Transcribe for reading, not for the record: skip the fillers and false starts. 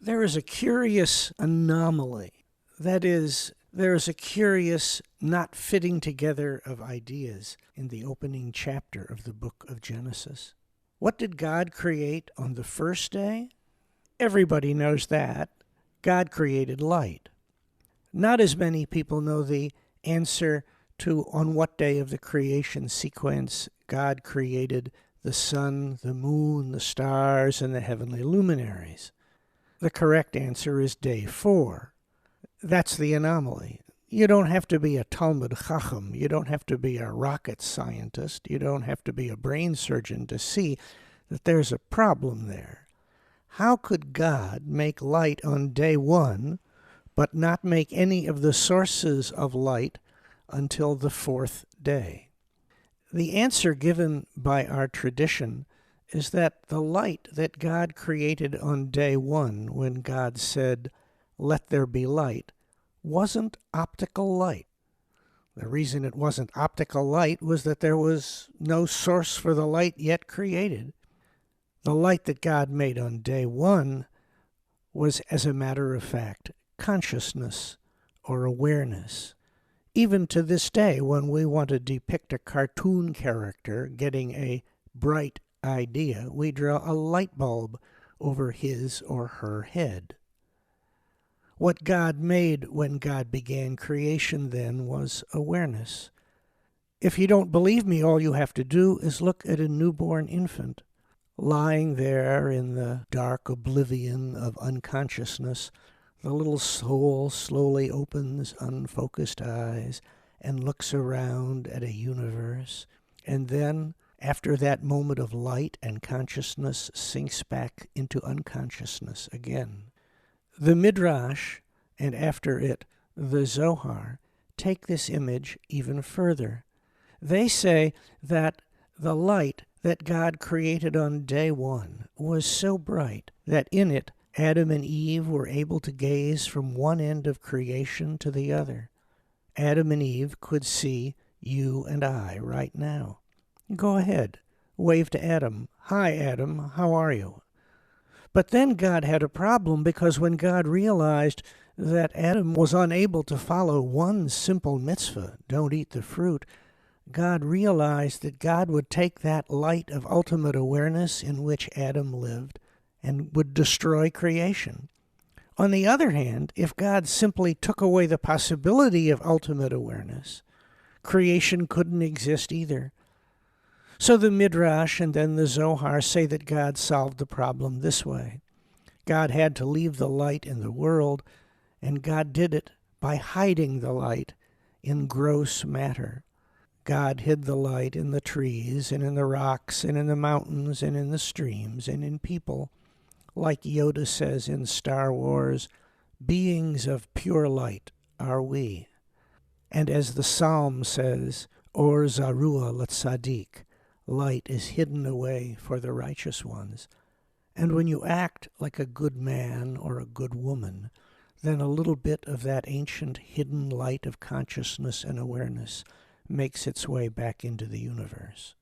There is a curious anomaly. That is, there is a curious not fitting together of ideas in the opening chapter of the book of Genesis. What did God create on the first day? Everybody knows that. God created light. Not as many people know the answer to on what day of the creation sequence God created the sun, the moon, the stars, and the heavenly luminaries. The correct answer is day 4. That's the anomaly. You don't have to be a Talmud Chacham. You don't have to be a rocket scientist. You don't have to be a brain surgeon to see that there's a problem there. How could God make light on day 1, but not make any of the sources of light until the 4th day? The answer given by our tradition is that the light that God created on day 1, when God said, "Let there be light," wasn't optical light. The reason it wasn't optical light was that there was no source for the light yet created. The light that God made on day 1 was, as a matter of fact, consciousness or awareness. Even to this day, when we want to depict a cartoon character getting a bright idea, we draw a light bulb over his or her head. What God made when God began creation then was awareness. If you don't believe me, all you have to do is look at a newborn infant lying there in the dark oblivion of unconsciousness. The little soul slowly opens unfocused eyes and looks around at a universe, and then, after that moment of light and consciousness, sinks back into unconsciousness again. The Midrash, and after it, the Zohar, take this image even further. They say that the light that God created on day 1 was so bright that in it Adam and Eve were able to gaze from one end of creation to the other. Adam and Eve could see you and I right now. Go ahead, wave to Adam. "Hi, Adam, how are you?" But then God had a problem, because when God realized that Adam was unable to follow one simple mitzvah, don't eat the fruit, God realized that God would take that light of ultimate awareness in which Adam lived and would destroy creation. On the other hand, if God simply took away the possibility of ultimate awareness, creation couldn't exist either. So the Midrash and then the Zohar say that God solved the problem this way. God had to leave the light in the world, and God did it by hiding the light in gross matter. God hid the light in the trees and in the rocks and in the mountains and in the streams and in people. Like Yoda says in Star Wars, "Beings of pure light are we." And as the Psalm says, "Or Zarua Latzadik," light is hidden away for the righteous ones. And when you act like a good man or a good woman, then a little bit of that ancient hidden light of consciousness and awareness makes its way back into the universe.